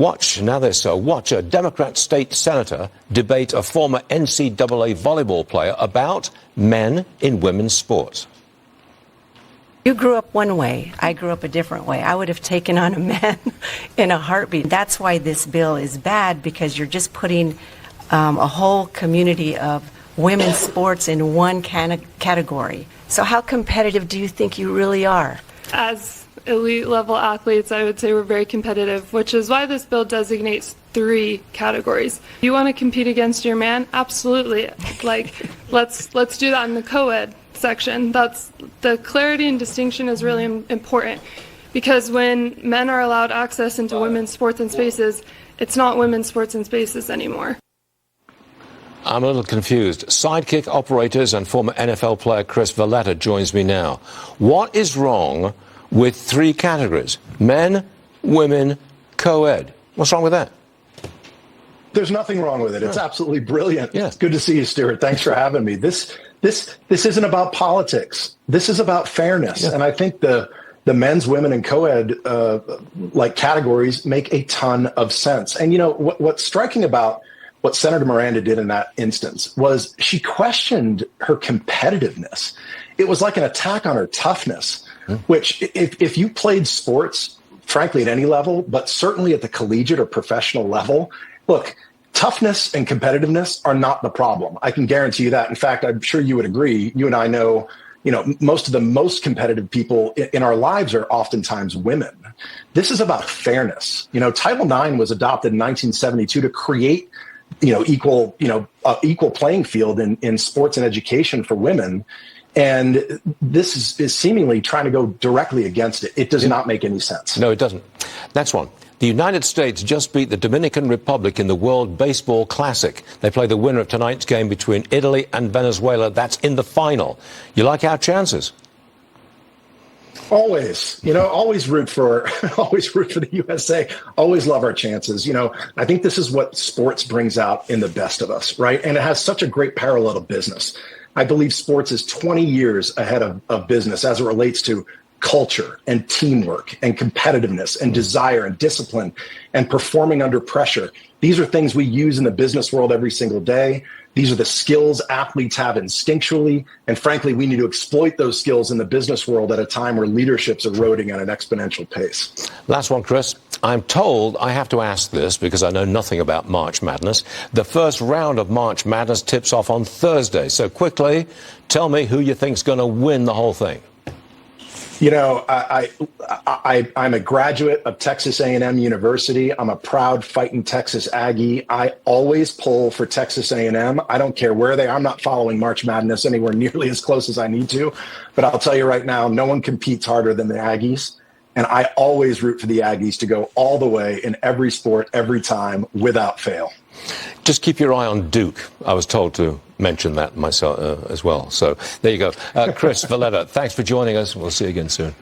Watch a Democrat state senator debate a former NCAA volleyball player about men in women's sports. You grew up one way. I grew up a different way. I would have taken on a man in a heartbeat. That's why this bill is bad, because you're just putting a whole community of women's sports in one category. So how competitive do you think you really are? As elite level athletes, I would say we're very competitive, which is why this bill designates 3 categories. You want to compete against your man? Absolutely. Like, let's do that in the co-ed section. That's the clarity and distinction is really important, because when men are allowed access into women's sports and spaces, it's not women's sports and spaces anymore. I'm a little confused. Sidekick operators and former NFL player Chris Valletta joins me now. What is wrong with 3 categories? Men, women, co-ed. What's wrong with that? There's nothing wrong with it. It's absolutely brilliant. Yeah. It's good to see you, Stuart. Thanks for having me. This isn't about politics. This is about fairness. Yeah. And I think the men's, women, and co-ed categories make a ton of sense. And what's striking about what Senator Miranda did in that instance was she questioned her competitiveness. It was like an attack on her toughness, which if you played sports, frankly, at any level, but certainly at the collegiate or professional level, look, toughness and competitiveness are not the problem. I can guarantee you that. In fact, I'm sure you would agree. You and I know, most of the most competitive people in our lives are oftentimes women. This is about fairness. Title IX was adopted in 1972 to create equal playing field in sports and education for women. And this is seemingly trying to go directly against it. It does not make any sense. No, it doesn't. Next one. The United States just beat the Dominican Republic in the World Baseball Classic. They play the winner of tonight's game between Italy and Venezuela. That's in the final. You like our chances? Always, always root for the USA. Always love our chances. I think this is what sports brings out in the best of us, right? And it has such a great parallel to business. I believe sports is 20 years ahead of business as it relates to culture and teamwork and competitiveness and desire and discipline and performing under pressure. These are things we use in the business world every single day. These are the skills athletes have instinctually. And frankly, we need to exploit those skills in the business world at a time where leadership's eroding at an exponential pace. Last one, Chris. I'm told I have to ask this because I know nothing about March Madness. The first round of March Madness tips off on Thursday. So quickly, tell me who you think's going to win the whole thing. I'm a graduate of Texas A&M University. I'm a proud fighting Texas Aggie. I always pull for Texas A&M. I don't care where they are. I'm not following March Madness anywhere nearly as close as I need to. But I'll tell you right now, no one competes harder than the Aggies. And I always root for the Aggies to go all the way in every sport, every time, without fail. Just keep your eye on Duke. I was told to mention that myself as well. So there you go. Chris Valletta, thanks for joining us. We'll see you again soon.